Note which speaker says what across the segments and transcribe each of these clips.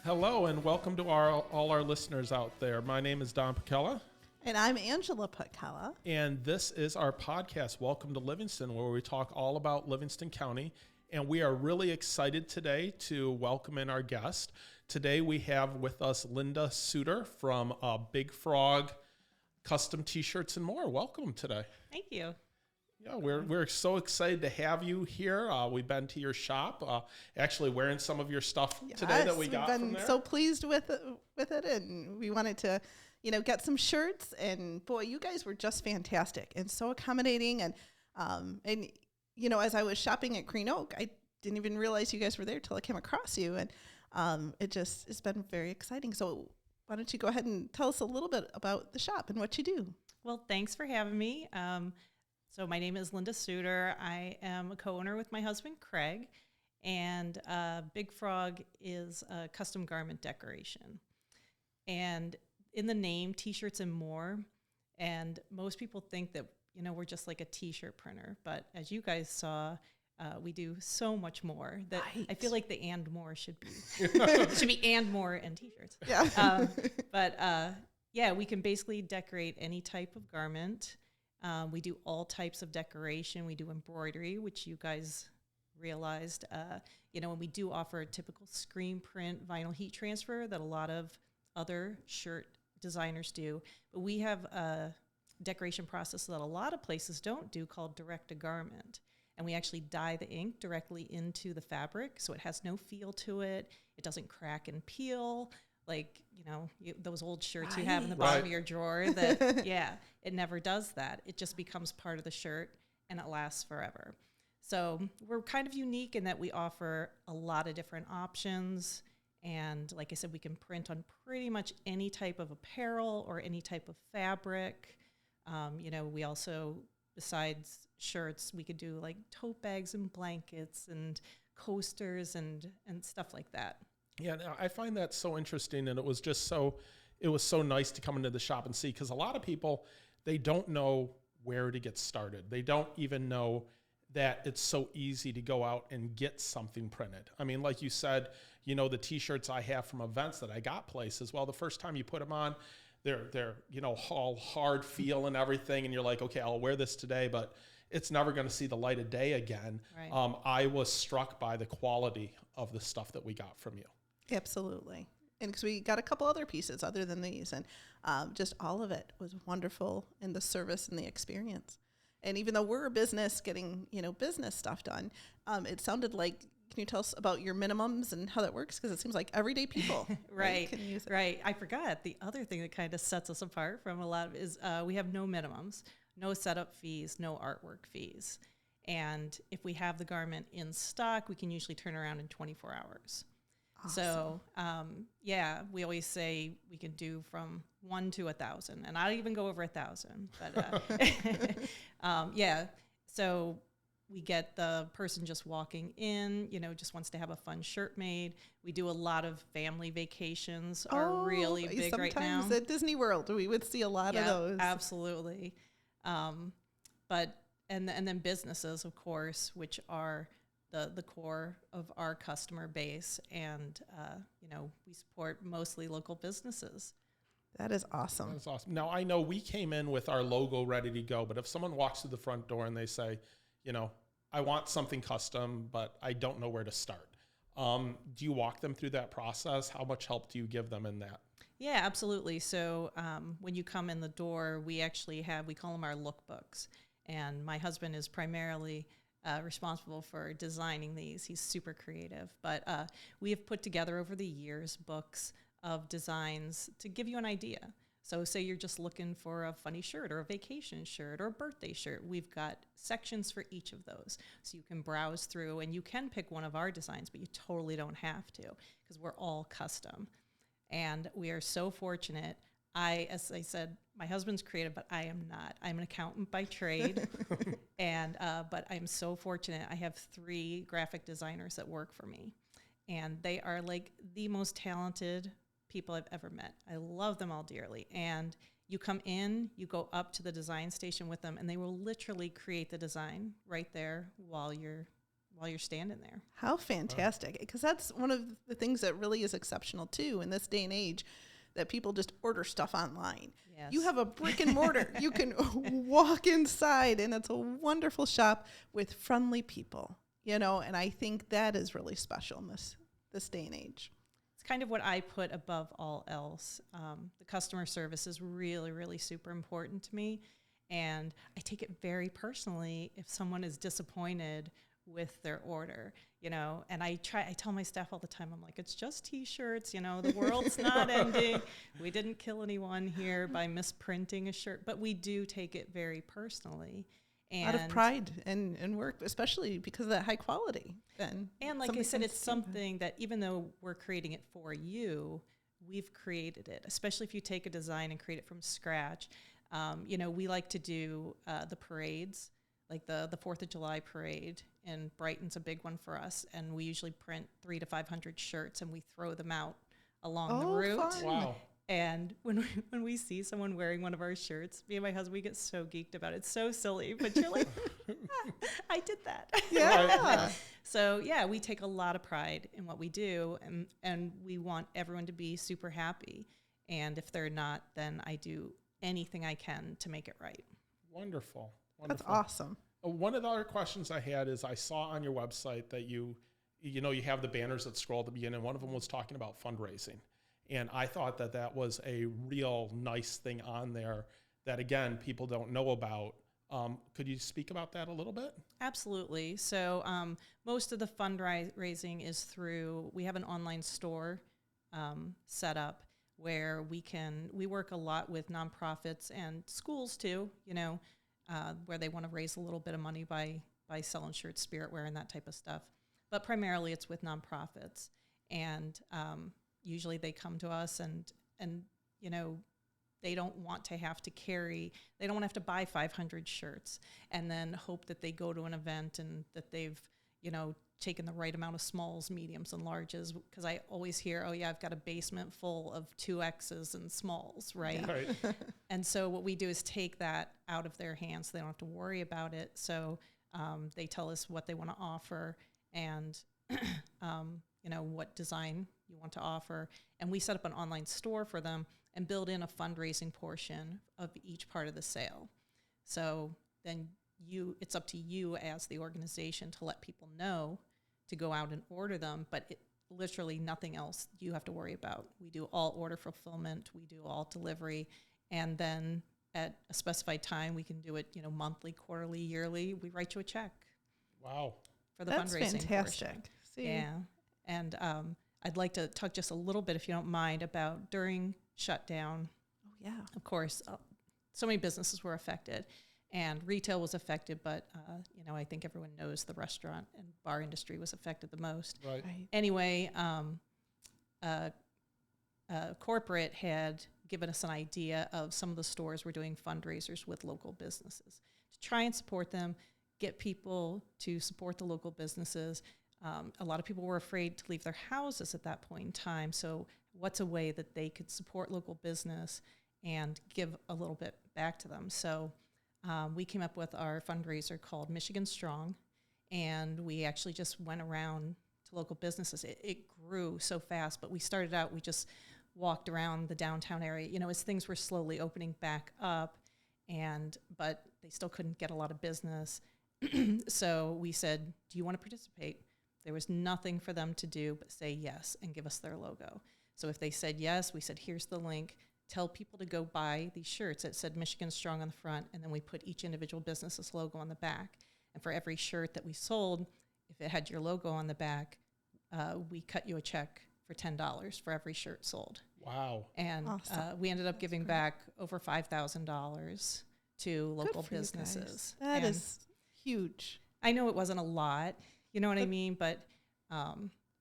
Speaker 1: Hello and welcome to all our listeners out there. My name is Don Putkela.
Speaker 2: And I'm Angela Putkela.
Speaker 1: And this is our podcast, Welcome to Livingston, where we talk all about Livingston County. And we are really excited today to welcome in our guest. Today we have with us Linda Suter from Big Frog Custom T-Shirts and More. Welcome today.
Speaker 3: Thank you.
Speaker 1: Yeah, we're so excited to have you here. We've been to your shop, actually wearing some of your stuff today that we got from there.
Speaker 2: We've been so pleased with it, and we wanted to, get some shirts. And boy, you guys were just fantastic and so accommodating. And as I was shopping at Green Oak, I didn't even realize you guys were there till I came across you, and it's been very exciting. So why don't you go ahead and tell us a little bit about the shop and what you do?
Speaker 3: Well, thanks for having me. So my name is Linda Suter. I am a co-owner with my husband, Craig, and Big Frog is a custom garment decoration. And in the name, T-shirts and more, and most people think that, we're just like a T-shirt printer, but as you guys saw, we do so much more that right. I feel like the and more should be, should be and more and T-shirts. Yeah. We can basically decorate any type of garment. We do all types of decoration. We do embroidery, which you guys realized, and we do offer a typical screen print vinyl heat transfer that a lot of other shirt designers do. But we have a decoration process that a lot of places don't do called direct to garment. And we actually dye the ink directly into the fabric, so it has no feel to it. It doesn't crack and peel. Like, those old shirts right. you have in the bottom of your drawer that, it never does that. It just becomes part of the shirt and it lasts forever. So we're kind of unique in that we offer a lot of different options. And like I said, we can print on pretty much any type of apparel or any type of fabric. We also, besides shirts, we could do like tote bags and blankets and coasters and stuff like that.
Speaker 1: Yeah, I find that so interesting, and it was so nice to come into the shop and see, because a lot of people, they don't know where to get started. They don't even know that it's so easy to go out and get something printed. I mean, like you said, the T-shirts I have from events that I got places, well, the first time you put them on, they're all hard feel and everything, and you're like, okay, I'll wear this today, but it's never going to see the light of day again.
Speaker 3: Right.
Speaker 1: I was struck by the quality of the stuff that we got from you.
Speaker 2: Absolutely. And because we got a couple other pieces other than these, and just all of it was wonderful in the service and the experience. And even though we're a business getting, business stuff done, it sounded like, can you tell us about your minimums and how that works? Because it seems like everyday people.
Speaker 3: Right. Right. I forgot the other thing that kind of sets us apart from a lot of is we have no minimums, no setup fees, no artwork fees. And if we have the garment in stock, we can usually turn around in 24 hours.
Speaker 2: Awesome.
Speaker 3: So, we always say we can do from 1 to 1,000, and I'll even go over 1,000. But so we get the person just walking in, just wants to have a fun shirt made. We do a lot of family vacations are really big right now.
Speaker 2: Sometimes at Disney World, we would see a lot of those.
Speaker 3: Absolutely. But then businesses, of course, which are the core of our customer base, and we support mostly local businesses.
Speaker 2: That is awesome.
Speaker 1: That's awesome. Now, I know we came in with our logo ready to go, but if someone walks through the front door and they say, I want something custom, but I don't know where to start, do you walk them through that process? How much help do you give them in that?
Speaker 3: Yeah, absolutely. So when you come in the door, we call them our lookbooks, and my husband is primarily responsible for designing these. He's super creative. But we have put together over the years books of designs to give you an idea. So say you're just looking for a funny shirt or a vacation shirt or a birthday shirt. We've got sections for each of those. So you can browse through and you can pick one of our designs, but you totally don't have to because we're all custom. And we are so fortunate. As I said, my husband's creative, but I am not. I'm an accountant by trade, but I'm so fortunate. I have 3 graphic designers that work for me, and they are like the most talented people I've ever met. I love them all dearly. And you come in, you go up to the design station with them, and they will literally create the design right there while you're while you're standing there.
Speaker 2: How fantastic. Because that's one of the things that really is exceptional, too, in this day and age, that people just order stuff online.
Speaker 3: Yes.
Speaker 2: You have a brick and mortar. You can walk inside, and it's a wonderful shop with friendly people, and I think that is really special in this day and age.
Speaker 3: It's kind of what I put above all else. The customer service is really, really super important to me, and I take it very personally if someone is disappointed with their order, and I tell my staff all the time, I'm like, it's just T-shirts, the world's not ending. We didn't kill anyone here by misprinting a shirt, but we do take it very personally. And
Speaker 2: out of pride and work, especially because of that high quality. And
Speaker 3: like I said, it's something that even though we're creating it for you, we've created it, especially if you take a design and create it from scratch. We like to do the parades, like the 4th of July parade, and Brighton's a big one for us. And we usually print 300 to 500 shirts, and we throw them out along the route.
Speaker 2: Fun.
Speaker 1: Wow.
Speaker 3: And when we see someone wearing one of our shirts, me and my husband, we get so geeked about it. It's so silly, but you're like, I did that.
Speaker 2: Yeah.
Speaker 3: So, yeah, we take a lot of pride in what we do, and we want everyone to be super happy. And if they're not, then I do anything I can to make it right.
Speaker 1: Wonderful.
Speaker 2: That's awesome.
Speaker 1: One of the other questions I had is I saw on your website that you have the banners that scroll at the beginning. One of them was talking about fundraising. And I thought that was a real nice thing on there that, again, people don't know about. Could you speak about that a little bit?
Speaker 3: Absolutely. So most of the fundraising is we have an online store set up where we work a lot with nonprofits and schools too, where they want to raise a little bit of money by selling shirts, spiritware, and that type of stuff. But primarily it's with nonprofits. And usually they come to us and they don't want to have to buy 500 shirts and then hope that they go to an event and that they've, taken the right amount of smalls, mediums, and larges. Because I always hear, oh yeah, I've got a basement full of 2Xs and smalls, right?
Speaker 1: Yeah. Right.
Speaker 3: And so what we do is take that out of their hands. They don't have to worry about it. So they tell us what they want to offer and, what design you want to offer. And we set up an online store for them and build in a fundraising portion of each part of the sale. So then it's up to you as the organization to let people know to go out and order them, but literally nothing else you have to worry about. We do all order fulfillment, we do all delivery, and then at a specified time, we can do it, monthly, quarterly, yearly. We write you a check.
Speaker 1: Wow.
Speaker 3: For the
Speaker 2: That's
Speaker 3: fundraising
Speaker 2: fantastic.
Speaker 3: portion.
Speaker 2: See?
Speaker 3: Yeah. And I'd like to talk just a little bit, if you don't mind, about during shutdown.
Speaker 2: Oh, yeah.
Speaker 3: Of course, so many businesses were affected, and retail was affected, but, I think everyone knows the restaurant and bar industry was affected the most.
Speaker 1: Right.
Speaker 3: Anyway, corporate had given us an idea of some of the stores were doing fundraisers with local businesses to try and support them, get people to support the local businesses. A lot of people were afraid to leave their houses at that point in time. So what's a way that they could support local business and give a little bit back to them? So we came up with our fundraiser called Michigan Strong, and we actually just went around to local businesses. It grew so fast, but we started out, we just walked around the downtown area, as things were slowly opening back up, but they still couldn't get a lot of business. So we said, do you want to participate? There was nothing for them to do but say yes and give us their logo. So if they said yes, we said, here's the link. Tell people to go buy these shirts. It said Michigan Strong on the front, and then we put each individual business's logo on the back. And for every shirt that we sold, if it had your logo on the back, we cut you a check for $10 for every shirt sold.
Speaker 1: Wow.
Speaker 3: And
Speaker 2: Awesome.
Speaker 3: we ended up giving back over $5,000 to local businesses.
Speaker 2: That is huge.
Speaker 3: I know it wasn't a lot, you know what I mean? But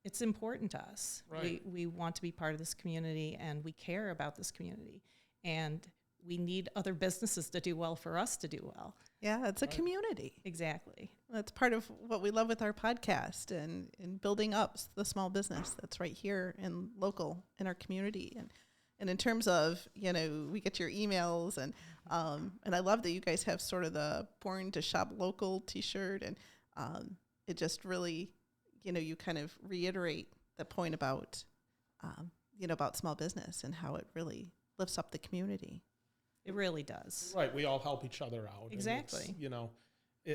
Speaker 3: it's important to us.
Speaker 1: Right.
Speaker 3: We want to be part of this community, and we care about this community. And we need other businesses to do well for us to do well.
Speaker 2: Yeah, it's a
Speaker 1: Right.
Speaker 2: community.
Speaker 3: Exactly.
Speaker 2: That's part of what we love with our podcast and building up the small business that's right here in our community. And in terms of, we get your emails and I love that you guys have sort of the Born to Shop Local t-shirt and it just really, you kind of reiterate the point about, about small business and how it really lifts up the community.
Speaker 3: It really does.
Speaker 1: Right. We all help each other out.
Speaker 3: Exactly.
Speaker 1: And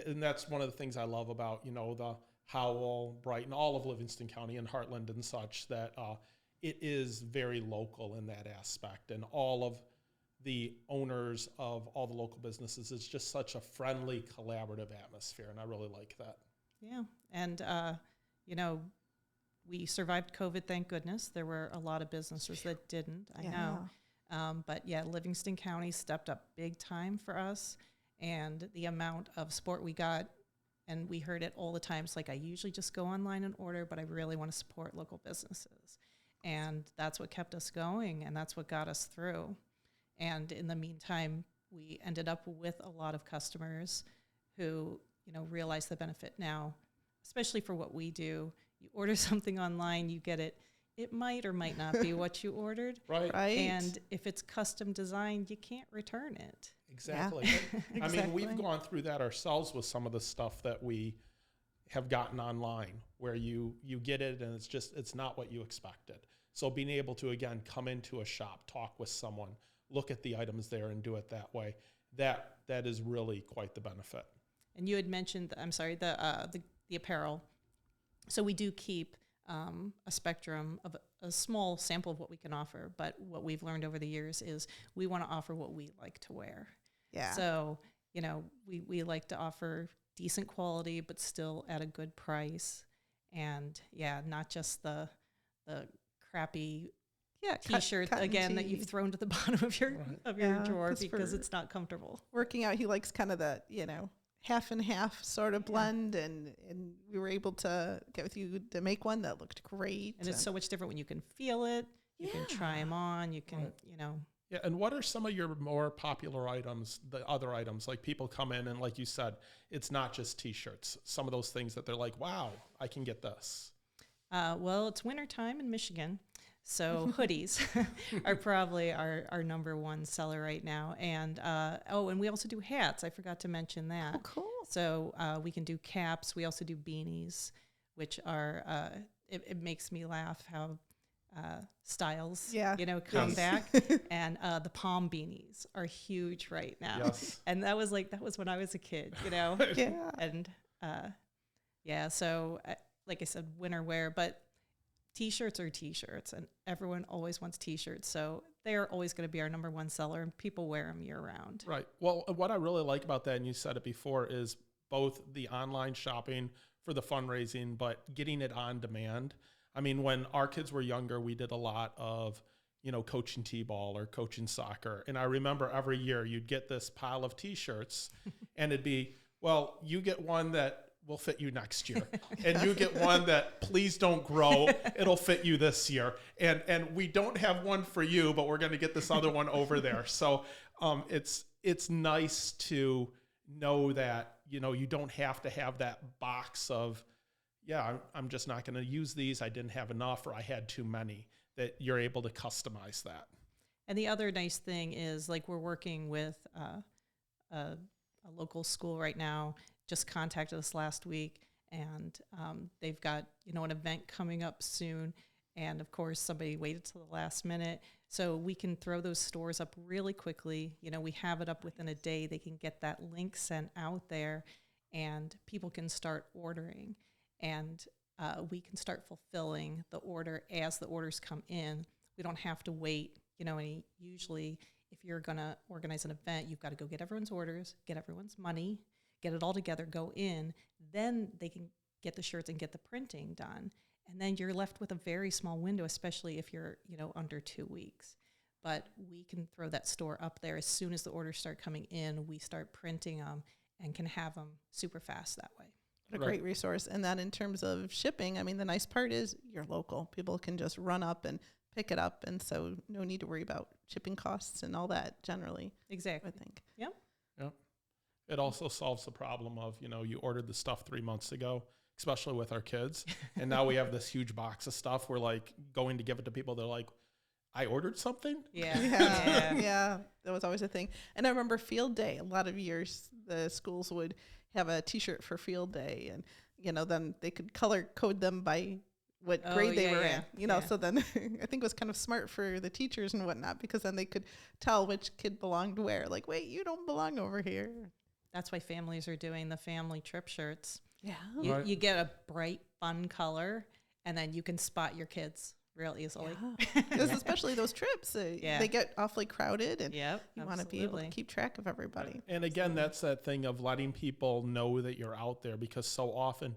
Speaker 1: and that's one of the things I love about, the Howell, Brighton, all of Livingston County and Heartland and such, that it is very local in that aspect. And all of the owners of all the local businesses, it's just such a friendly, collaborative atmosphere. And I really like that.
Speaker 3: Yeah. And, we survived COVID, thank goodness. There were a lot of businesses that didn't, I know. But yeah, Livingston County stepped up big time for us. And the amount of support we got, and we heard it all the time. It's like, I usually just go online and order, but I really want to support local businesses. And that's what kept us going, and that's what got us through. And in the meantime, we ended up with a lot of customers who, realize the benefit now, especially for what we do. You order something online, you get it. It might or might not be what you ordered.
Speaker 1: Right.
Speaker 3: And if it's custom designed, you can't return it.
Speaker 1: Exactly.
Speaker 2: Yeah.
Speaker 1: I mean, we've gone through that ourselves with some of the stuff that we have gotten online, where you get it and it's not what you expected. So being able to, again, come into a shop, talk with someone, look at the items there and do it that way, that is really quite the benefit.
Speaker 3: And you had mentioned, the apparel. So we do keep a spectrum of a small sample of what we can offer. But what we've learned over the years is we want to offer what we like to wear.
Speaker 2: Yeah.
Speaker 3: So, we like to offer decent quality, but still at a good price. And not just the crappy T-shirt again that you've thrown to the bottom of your drawer because it's not comfortable.
Speaker 2: Working out, he likes kind of the half and half sort of blend, and we were able to get with you to make one that looked great.
Speaker 3: And it's so much different when you can feel it. You can try them on. You can
Speaker 1: Yeah, and what are some of your more popular items, the other items? Like, people come in and, like you said, it's not just T-shirts. Some of those things that they're like, wow, I can get this.
Speaker 3: Well, it's wintertime in Michigan, so hoodies are probably our number one seller right now. And and we also do hats. I forgot to mention that.
Speaker 2: Oh, cool.
Speaker 3: So we can do caps. We also do beanies, which are it makes me laugh how styles come back. And the palm beanies are huge right now.
Speaker 1: Yes.
Speaker 3: And that was when I was a kid,
Speaker 2: Yeah.
Speaker 3: And so like I said, winter wear, but T-shirts are T-shirts, and everyone always wants T-shirts. So they are always going to be our number one seller, and people wear them year round.
Speaker 1: Right. Well, what I really like about that, and you said it before, is both the online shopping for the fundraising, but getting it on demand. I mean, when our kids were younger, we did a lot of, coaching t-ball or coaching soccer. And I remember every year you'd get this pile of T-shirts and it'd be, well, you get one that will fit you next year. And you get one that, please don't grow, it'll fit you this year. And we don't have one for you, but we're going to get this other one over there. So it's nice to know that, you don't have to have that box of, I'm just not going to use these. I didn't have enough, or I had too many, that you're able to customize that.
Speaker 3: And the other nice thing is, like, we're working with a local school right now, just contacted us last week, and they've got, an event coming up soon. And of course, somebody waited till the last minute. So we can throw those stores up really quickly. We have it up within a day. They can get that link sent out there, and people can start ordering. And we can start fulfilling the order as the orders come in. We don't have to wait. And usually if you're going to organize an event, you've got to go get everyone's orders, get everyone's money, get it all together, go in. Then they can get the shirts and get the printing done. And then you're left with a very small window, especially if you're, under 2 weeks. But we can throw that store up there as soon as the orders start coming in. We start printing them and can have them super fast that way.
Speaker 2: What a great resource. And then in terms of shipping, I mean, the nice part is you're local. People can just run up and pick it up. And so no need to worry about shipping costs and all that generally.
Speaker 3: Exactly.
Speaker 2: I think.
Speaker 3: Yep.
Speaker 1: Yep. It also solves the problem of, you ordered the stuff 3 months ago, especially with our kids. And now we have this huge box of stuff. We're like going to give it to people. They're like, I ordered something?
Speaker 2: Yeah. That was always a thing. And I remember field day. A lot of years, the schools would have a T-shirt for field day. And, then they could color code them by what
Speaker 3: Oh,
Speaker 2: grade they
Speaker 3: yeah,
Speaker 2: were
Speaker 3: yeah,
Speaker 2: in,
Speaker 3: yeah.
Speaker 2: so then I think it was kind of smart for the teachers and whatnot, because then they could tell which kid belonged where. Like, wait, you don't belong over here.
Speaker 3: That's why families are doing the family trip shirts.
Speaker 2: Yeah.
Speaker 1: Right.
Speaker 3: You get a bright, fun color, and then you can spot your kids real easily.
Speaker 2: Because especially those trips, they get awfully crowded, and
Speaker 3: Yep,
Speaker 2: you want to be able to
Speaker 3: absolutely.
Speaker 2: keep track of everybody.
Speaker 1: And again, that's that thing of letting people know that you're out there, because so often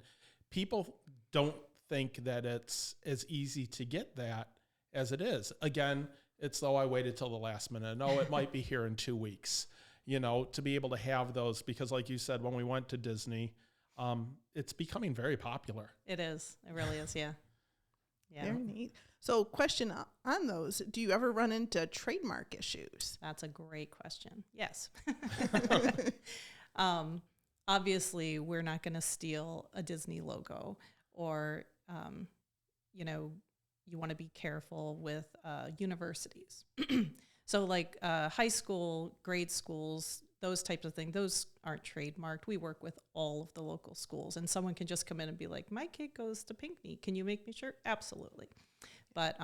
Speaker 1: people don't think that it's as easy to get that as it is. Again, it's though I waited till the last minute. No, it might be here in 2 weeks, to be able to have those, because like you said, when we went to Disney, it's becoming very popular.
Speaker 3: It is. It really is, yeah. Yeah,
Speaker 2: Very neat. So question on those, do you ever run into trademark issues?
Speaker 3: that's a great question. Yes. Obviously, we're not going to steal a Disney logo, or, you want to be careful with universities. So like high school, grade schools, those types of things, those aren't trademarked. We work with all of the local schools, and someone can just come in and be like, my kid goes to Pinckney. Can you make me sure? Absolutely. But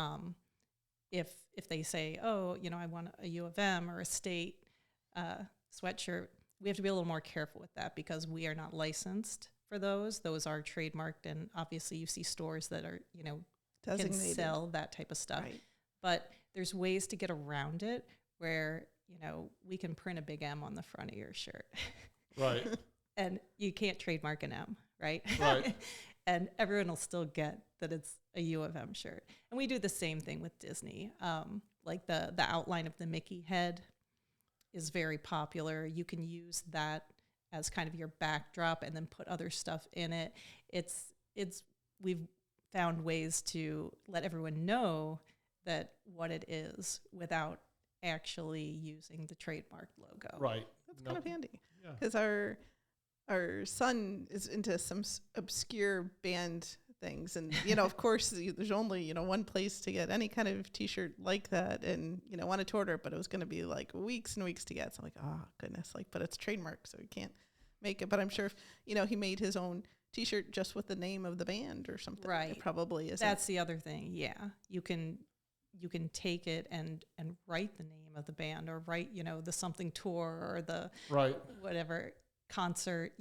Speaker 3: if they say, oh, I want a U of M or a state sweatshirt, we have to be a little more careful with that, because we are not licensed for those. Those are trademarked, and obviously you see stores that are, can
Speaker 2: Designated.
Speaker 3: sell that type of stuff.
Speaker 2: Right.
Speaker 3: But there's ways to get around it where, we can print a big M on the front of your shirt.
Speaker 1: Right.
Speaker 3: And you can't trademark an M, right?
Speaker 1: Right.
Speaker 3: And everyone will still get that it's a U of M shirt. And we do the same thing with Disney. Like the outline of the Mickey head is very popular. You can use that as kind of your backdrop and then put other stuff in it. We've found ways to let everyone know that what it is without actually using the trademark logo.
Speaker 1: Right.
Speaker 2: That's kind of handy,
Speaker 1: Yeah.
Speaker 2: because our son is into some obscure band things, and of course there's only one place to get any kind of t-shirt like that, and wanted to order it, but it was going to be like weeks and weeks to get. So I'm like, oh goodness, but it's trademarked, so he can't make it. But I'm sure if he made his own t-shirt just with the name of the band or something,
Speaker 3: Right.
Speaker 2: it probably isn't.
Speaker 3: That's the other thing. Yeah. You can take it and write the name of the band, or write, the something tour, or the
Speaker 1: Right.
Speaker 3: whatever concert,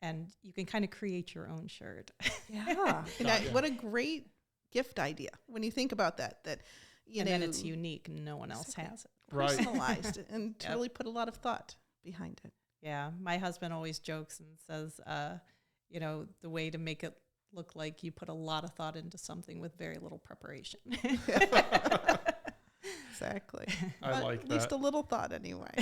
Speaker 3: and you can kind of create your own shirt.
Speaker 2: Yeah. And what a great gift idea when you think about that,
Speaker 3: And then it's unique. No one else has it.
Speaker 1: Right.
Speaker 2: personalized and to
Speaker 3: Yep.
Speaker 2: really put a lot of thought behind it.
Speaker 3: Yeah. My husband always jokes and says, the way to make it look like you put a lot of thought into something with very little preparation.
Speaker 2: Exactly.
Speaker 1: I
Speaker 2: But
Speaker 1: like
Speaker 2: at least
Speaker 1: that.
Speaker 2: a little thought anyway,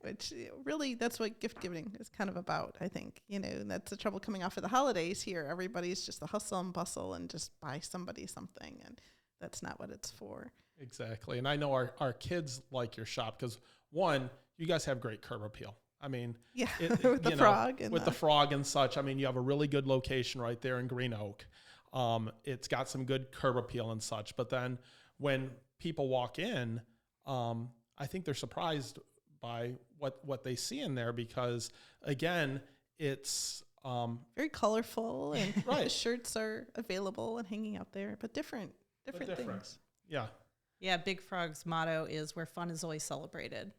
Speaker 2: which really that's what gift giving is kind of about, I think. And that's the trouble coming off of the holidays here. Everybody's just the hustle and bustle and just buy somebody something, and that's not what it's for.
Speaker 1: Exactly. And I know our kids like your shop because, one, you guys have great curb appeal. I mean,
Speaker 2: Yeah,
Speaker 1: it-
Speaker 2: with the
Speaker 1: you know,
Speaker 2: frog and
Speaker 1: with the frog and such. I mean, you have a really good location right there in Green Oak. It's got some good curb appeal and such. But then when people walk in, I think they're surprised by what they see in there because, again, it's
Speaker 2: very colorful, and the
Speaker 1: Right.
Speaker 2: shirts are available and hanging out there, but different things.
Speaker 1: Yeah.
Speaker 3: Yeah, Big Frog's motto is where fun is always celebrated.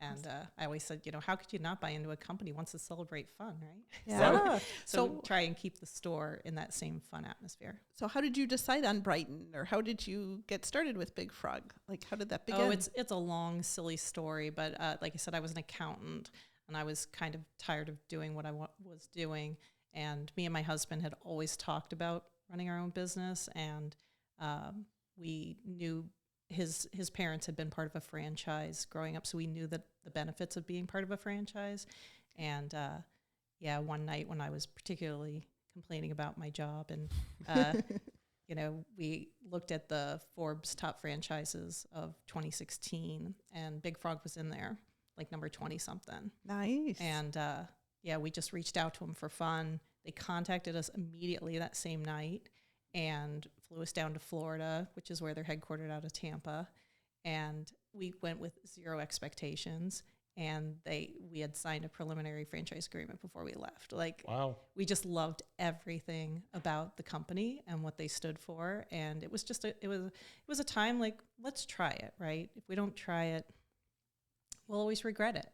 Speaker 3: And I always said, how could you not buy into a company wants to celebrate fun, right?
Speaker 2: Yeah.
Speaker 3: So we try and keep the store in that same fun atmosphere.
Speaker 2: So how did you decide on Brighton, or how did you get started with Big Frog? Like, how did that begin?
Speaker 3: Oh, it's a long, silly story, but like I said, I was an accountant, and I was kind of tired of doing what I was doing. And me and my husband had always talked about running our own business, and we knew his parents had been part of a franchise growing up, so we knew that the benefits of being part of a franchise. And one night when I was particularly complaining about my job, and we looked at the Forbes top franchises of 2016, and Big Frog was in there, like number 20 something.
Speaker 2: Nice.
Speaker 3: And we just reached out to them for fun. They contacted us immediately that same night and flew us down to Florida, which is where they're headquartered out of Tampa. And we went with zero expectations. and we had signed a preliminary franchise agreement before we left. Like,
Speaker 1: Wow.
Speaker 3: we just loved everything about the company and what they stood for, and it was just it was a time like, let's try it, right? If we don't try it, we'll always regret it.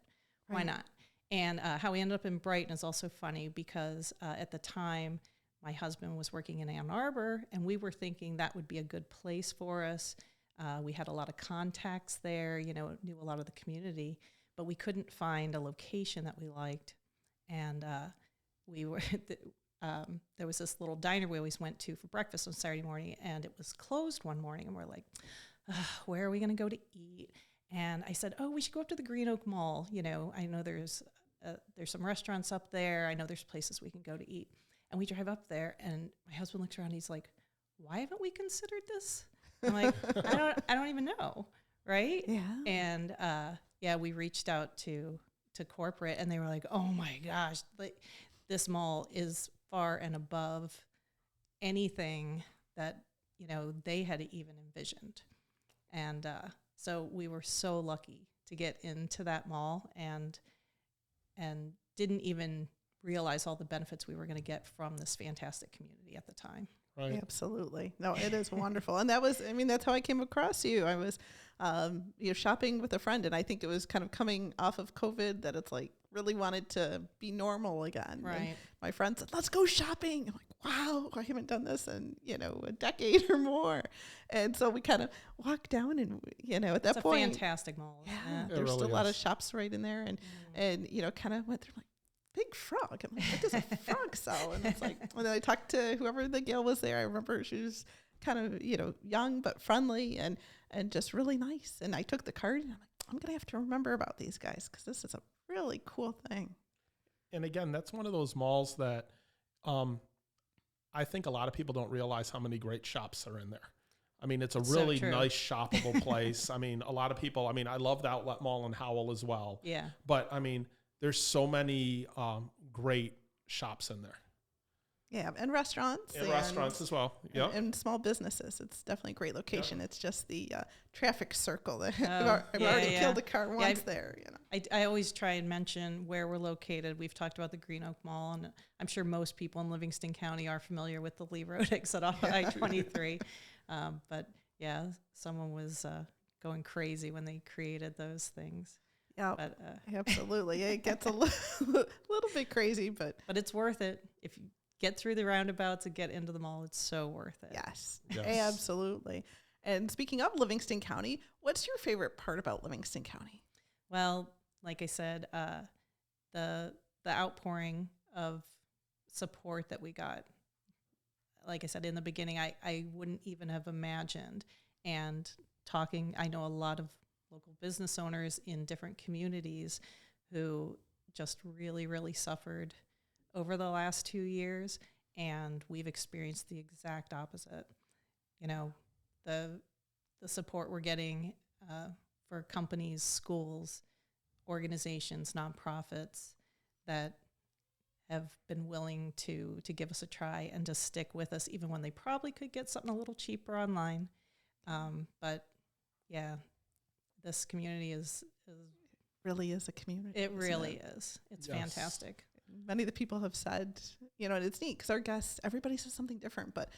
Speaker 3: Why
Speaker 2: Right.
Speaker 3: not? And how we ended up in Brighton is also funny because at the time, my husband was working in Ann Arbor, and we were thinking that would be a good place for us. We had a lot of contacts there, knew a lot of the community, but we couldn't find a location that we liked. And we were there was this little diner we always went to for breakfast on Saturday morning, and it was closed one morning, and we're like, where are we going to go to eat? And I said, we should go up to the Green Oak Mall. I know there's some restaurants up there. I know there's places we can go to eat. And we drive up there, and my husband looks around. He's like, "Why haven't we considered this?" I'm like, "I don't even know, right?"
Speaker 2: Yeah.
Speaker 3: And we reached out to corporate, and they were like, "Oh my gosh, like, this mall is far and above anything that they had even envisioned." And so we were so lucky to get into that mall, and didn't even realize all the benefits we were going to get from this fantastic community at the time.
Speaker 1: Right.
Speaker 2: Absolutely. No, it is wonderful. And that's how I came across you. I was, shopping with a friend, and I think it was kind of coming off of COVID that it's like really wanted to be normal again.
Speaker 3: Right.
Speaker 2: And my friend said, "Let's go shopping." I'm like, wow, I haven't done this in, a decade or more. And so we kind of walked down, and, at that
Speaker 3: It's
Speaker 2: point.
Speaker 3: a fantastic mall.
Speaker 2: Yeah,
Speaker 3: Isn't it?
Speaker 2: there's
Speaker 1: really
Speaker 2: still a lot of
Speaker 1: is.
Speaker 2: shops right in there, and kind of went through like, big frog. I'm like, what does a frog sell? And it's like, and then I talked to whoever the gal was there. I remember she was kind of, young but friendly and just really nice. And I took the card, and I'm like, I'm going to have to remember about these guys because this is a really cool thing.
Speaker 1: And again, that's one of those malls that I think a lot of people don't realize how many great shops are in there. I mean, it's a
Speaker 3: So
Speaker 1: really
Speaker 3: true.
Speaker 1: nice shoppable place. I mean, a lot of people, I love the Outlet Mall in Howell as well.
Speaker 3: Yeah.
Speaker 1: But there's so many great shops in there.
Speaker 2: Yeah, and restaurants.
Speaker 1: And restaurants as well. Yep.
Speaker 2: And small businesses. It's definitely a great location. It's just the traffic circle that I've
Speaker 3: yeah,
Speaker 2: already
Speaker 3: yeah.
Speaker 2: killed a car once
Speaker 3: I've-
Speaker 2: there.
Speaker 3: I always try and mention where we're located. We've talked about the Green Oak Mall, and I'm sure most people in Livingston County are familiar with the Lee Road exit off I-23. But yeah, someone was going crazy when they created those things.
Speaker 2: Yeah,
Speaker 3: But
Speaker 2: absolutely. It gets a little bit crazy, but
Speaker 3: it's worth it. If you get through the roundabouts and get into the mall, it's so worth it.
Speaker 2: yes,
Speaker 1: Yes.
Speaker 2: absolutely. And speaking of Livingston County, what's your favorite part about Livingston County?
Speaker 3: Well, like I said, the outpouring of support that we got, like I said in the beginning, I wouldn't even have imagined. And talking, I know a lot of local business owners in different communities who just really, really suffered over the last 2 years, and we've experienced the exact opposite. The support we're getting for companies, schools, organizations, nonprofits that have been willing to give us a try and to stick with us, even when they probably could get something a little cheaper online. But yeah, this community is
Speaker 2: Really is a community.
Speaker 3: it
Speaker 2: isn't
Speaker 3: really is. It's
Speaker 1: Yes.
Speaker 3: fantastic.
Speaker 2: Many of the people have said, and it's neat because our guests, everybody says something different, but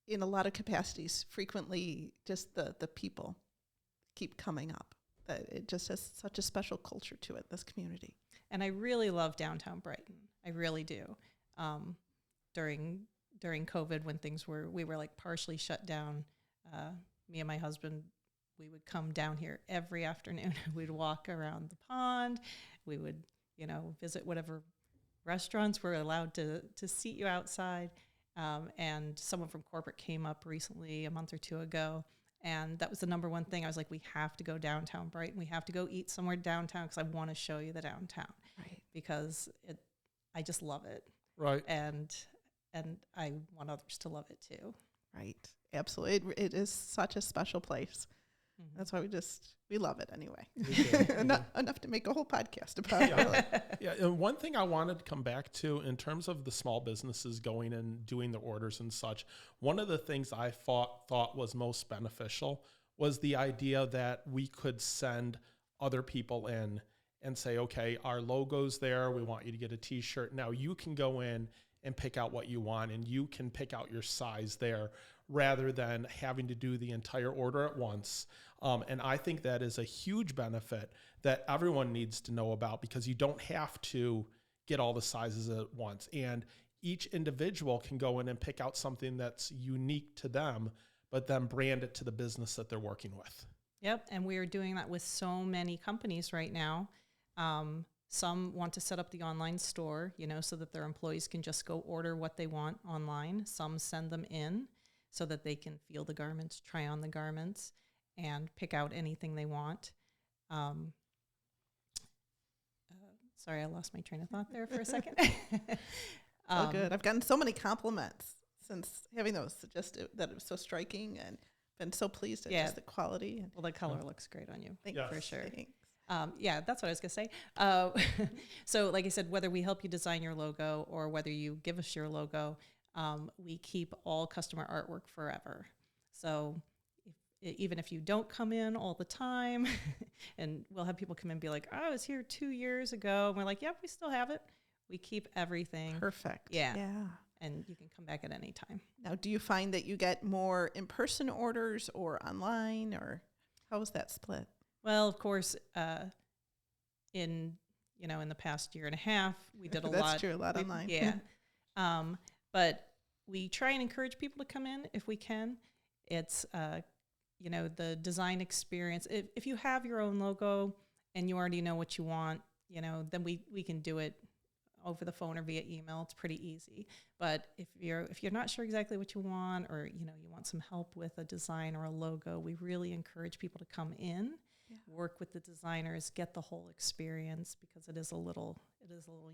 Speaker 2: in a lot of capacities, frequently just the people keep coming up. That it just has such a special culture to it, this community.
Speaker 3: And I really love downtown Brighton. I really do. During COVID, when we were like partially shut down, me and my husband, we would come down here every afternoon. We'd walk around the pond. We would, visit whatever restaurants were allowed to seat you outside. And someone from corporate came up recently, a month or two ago, and that was the number one thing. I was like, we have to go downtown Brighton. We have to go eat somewhere downtown because I want to show you the downtown.
Speaker 2: Right.
Speaker 3: Because I just love it.
Speaker 1: Right.
Speaker 3: And I want others to love it too.
Speaker 2: Right. Absolutely. It is such a special place.
Speaker 3: Mhm.
Speaker 2: That's why we love it anyway.
Speaker 1: We do.
Speaker 2: Enough to make a whole podcast about it.
Speaker 1: Yeah.
Speaker 2: Really.
Speaker 1: Yeah, and one thing I wanted to come back to in terms of the small businesses going and doing their orders and such, one of the things I thought was most beneficial was the idea that we could send other people in and say, okay, our logo's there. We want you to get a t-shirt. Now you can go in and pick out what you want, and you can pick out your size there rather than having to do the entire order at once. And I think that is a huge benefit that everyone needs to know about, because you don't have to get all the sizes at once. And each individual can go in and pick out something that's unique to them, but then brand it to the business that they're working with.
Speaker 3: Yep, and we are doing that with so many companies right now. Some want to set up the online store, so that their employees can just go order what they want online. Some send them in so that they can feel the garments, try on the garments, and pick out anything they want. Sorry, I lost my train of thought there for a second.
Speaker 2: Oh, good. I've gotten so many compliments since having those, just that it was so striking, and been so pleased at just the quality.
Speaker 3: Well, the color looks great on you, for sure.
Speaker 2: Thanks.
Speaker 3: That's what I was going to say. So like I said, whether we help you design your logo or whether you give us your logo, we keep all customer artwork forever. So even if you don't come in all the time, and we'll have people come in and be like, I was here 2 years ago. And we're like, yep, we still have it. We keep everything.
Speaker 2: Perfect.
Speaker 3: Yeah. And you can come back at any time.
Speaker 2: Now, do you find that you get more in-person orders or online, or how is that split?
Speaker 3: Well, of course, in the past year and a half, we did a lot.
Speaker 2: That's true, a lot online.
Speaker 3: Yeah. But we try and encourage people to come in if we can. It's, the design experience. If you have your own logo and you already know what you want, then we can do it over the phone or via email. It's pretty easy. But if you're not sure exactly what you want, or you want some help with a design or a logo, we really encourage people to come in, work with the designers, get the whole experience, because it is a little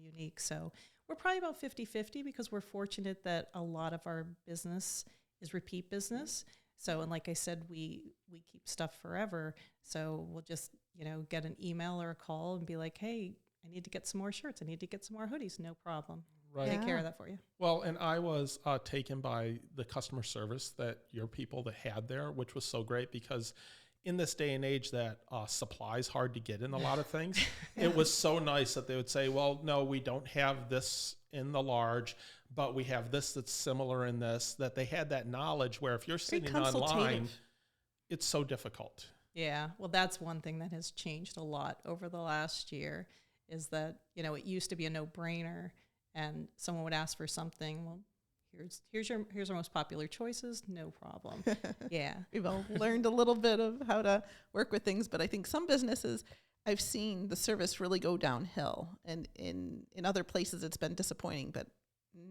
Speaker 3: unique. So we're probably about 50-50, because we're fortunate that a lot of our business is repeat business. So, and like I said, we keep stuff forever. So we'll just, get an email or a call and be like, hey, I need to get some more shirts. I need to get some more hoodies. No problem.
Speaker 1: Right.
Speaker 3: Take care of that for you.
Speaker 1: Well, and I was taken by the customer service that your people that had there, which was so great, because in this day and age that supply is hard to get in a lot of things, it was so nice that they would say, well, no, we don't have this in the large, but we have this that's similar in this, that they had that knowledge where if you're sitting online, it's so difficult.
Speaker 3: Yeah. Well, that's one thing that has changed a lot over the last year, is that, it used to be a no-brainer, and someone would ask for something. Well, here's our most popular choices. No problem. Yeah.
Speaker 2: We've all learned a little bit of how to work with things, but I think some businesses, I've seen the service really go downhill, and in other places it's been disappointing, but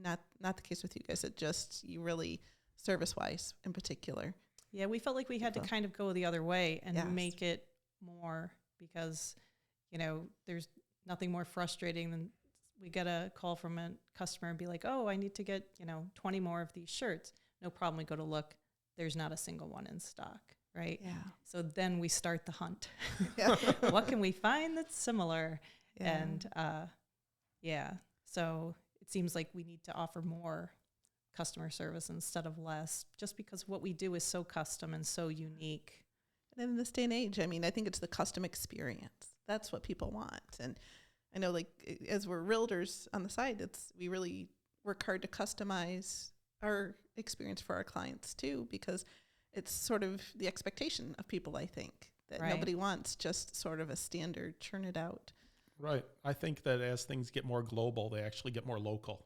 Speaker 2: not the case with you guys. It just, you really, service-wise in particular.
Speaker 3: Yeah, we felt like we had to kind of go the other way and make it more, because, there's nothing more frustrating than we get a call from a customer and be like, oh, I need to get, 20 more of these shirts. No problem. We go to look. There's not a single one in stock, right?
Speaker 2: Yeah.
Speaker 3: So then we start the hunt.
Speaker 2: Yeah.
Speaker 3: What can we find that's similar?
Speaker 2: Yeah.
Speaker 3: And so it seems like we need to offer more customer service instead of less, just because what we do is so custom and so unique.
Speaker 2: And in this day and age, I mean, I think it's the custom experience. That's what people want. And I know, like, as we're realtors on the side, we really work hard to customize our experience for our clients too, because it's sort of the expectation of people, I think, that nobody wants just sort of a standard churn it out.
Speaker 1: Right. I think that as things get more global, they actually get more local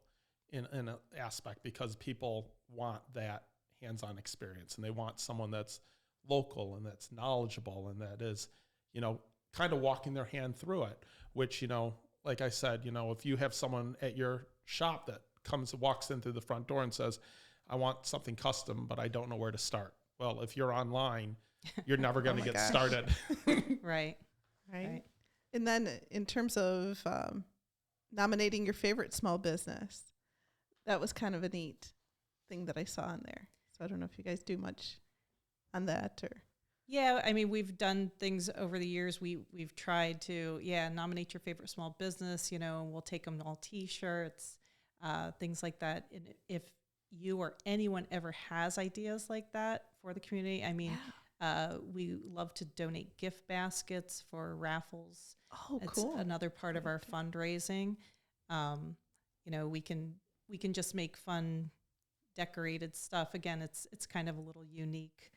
Speaker 1: in an aspect, because people want that hands-on experience, and they want someone that's local and that's knowledgeable and that is, kind of walking their hand through it, which, like I said, if you have someone at your shop that walks in through the front door and says, I want something custom, but I don't know where to start. Well, if you're online, you're never going to get started.
Speaker 3: Right.
Speaker 2: And then in terms of nominating your favorite small business, that was kind of a neat thing that I saw in there. So I don't know if you guys do much on that, or.
Speaker 3: Yeah, I mean, we've done things over the years. We've tried to, nominate your favorite small business. We'll take them all T-shirts, things like that. And if you or anyone ever has ideas like that for the community, I mean, We love to donate gift baskets for raffles.
Speaker 2: Oh,
Speaker 3: It's
Speaker 2: cool.
Speaker 3: another part of our fundraising. We can just make fun decorated stuff. Again, it's kind of a little unique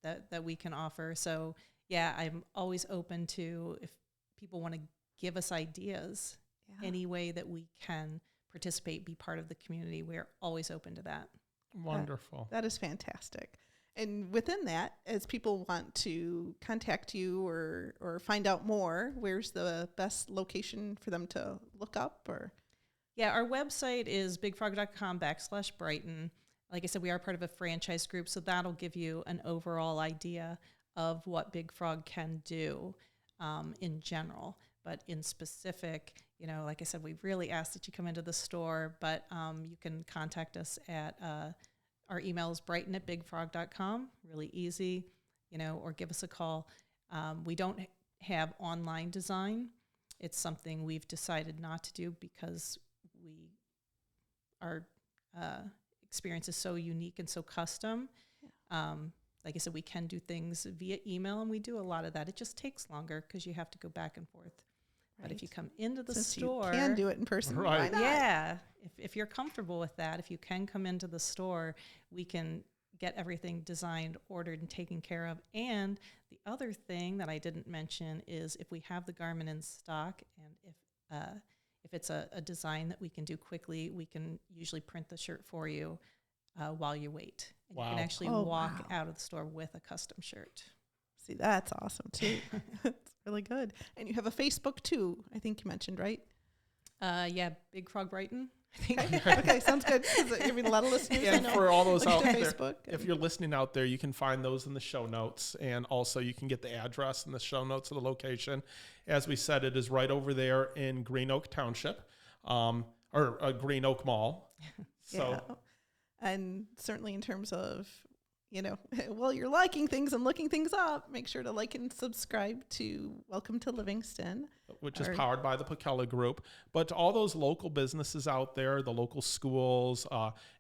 Speaker 3: that we can offer. So yeah, I'm always open to if people want to give us ideas, any way that we can participate, be part of the community. We're always open to that.
Speaker 1: Wonderful.
Speaker 2: That is fantastic. And within that, as people want to contact you or find out more, where's the best location for them to look up? Or
Speaker 3: Yeah, our website is bigfrog.com/Brighton. Like I said, we are part of a franchise group, so that'll give you an overall idea of what Big Frog can do in general. But in specific, like I said, we really ask that you come into the store, but you can contact us at our email is brighton@bigfrog.com, really easy, or give us a call. We don't have online design. It's something we've decided not to do because our experience is so unique and so custom. Like I said, we can do things via email, and we do a lot of that. It just takes longer because you have to go back and forth. Right. But if you come into the store,
Speaker 2: you can do it in person.
Speaker 1: Right.
Speaker 2: Why not?
Speaker 3: Yeah. If you're comfortable with that, if you can come into the store, we can get everything designed, ordered, and taken care of. And the other thing that I didn't mention is if we have the garment in stock, and if it's a design that we can do quickly, we can usually print the shirt for you while you wait. And you can actually walk out of the store with a custom shirt.
Speaker 2: See, that's awesome too. It's really good. And you have a Facebook too, I think you mentioned, right?
Speaker 3: Yeah, Big Frog Brighton, I think.
Speaker 2: Okay, sounds good. I mean, a lot of listeners.
Speaker 1: And for all those out there,
Speaker 2: Facebook,
Speaker 1: if you're listening out there, you can find those in the show notes. And also you can get the address in the show notes of the location. As we said, it is right over there in Green Oak Township, or Green Oak Mall. So,
Speaker 2: yeah. And certainly in terms of, while you're liking things and looking things up, make sure to like and subscribe to Welcome to Livingston,
Speaker 1: which is powered by the Putkela Group. But to all those local businesses out there, the local schools,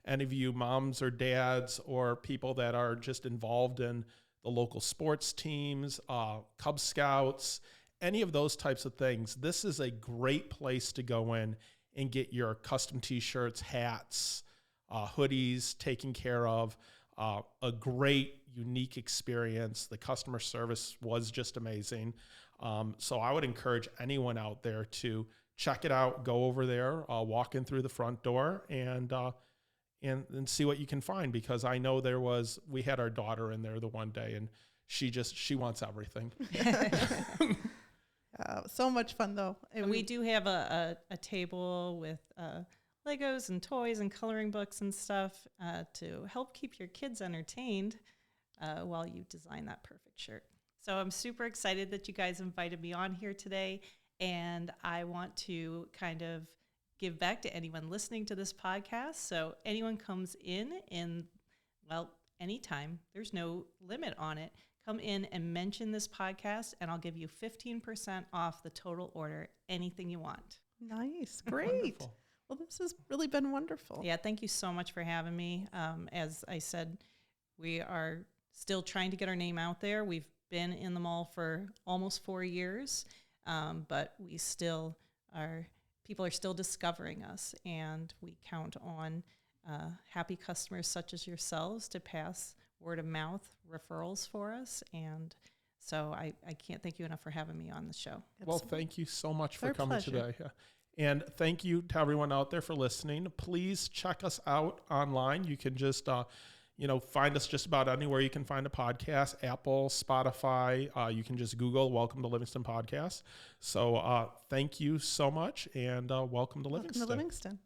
Speaker 1: any of you moms or dads or people that are just involved in the local sports teams, Cub Scouts, any of those types of things, this is a great place to go in and get your custom T-shirts, hats, hoodies taken care of. A great, unique experience. The customer service was just amazing. So I would encourage anyone out there to check it out, go over there, walk in through the front door and see what you can find, because I know we had our daughter in there the one day and she wants everything.
Speaker 2: So much fun though.
Speaker 3: And we do have a table with Legos and toys and coloring books and stuff to help keep your kids entertained while you design that perfect shirt. So I'm super excited that you guys invited me on here today, and I want to kind of give back to anyone listening to this podcast. So anyone comes in anytime, there's no limit on it, come in and mention this podcast, and I'll give you 15% off the total order, anything you want.
Speaker 2: Nice. Great.
Speaker 1: Wonderful.
Speaker 2: Well, this has really been wonderful.
Speaker 3: Yeah, thank you so much for having me. As I said, we are still trying to get our name out there. We've been in the mall for almost 4 years, but people are still discovering us, and we count on happy customers such as yourselves to pass word of mouth referrals for us. And so I can't thank you enough for having me on the show.
Speaker 1: Well, thank you so much for
Speaker 2: Our
Speaker 1: coming
Speaker 2: pleasure.
Speaker 1: today. Yeah. And thank you to everyone out there for listening. Please check us out online. You can just, find us just about anywhere you can find a podcast, Apple, Spotify. You can just Google Welcome to Livingston Podcast. So thank you so much, and welcome to Livingston.
Speaker 2: Welcome to Livingston.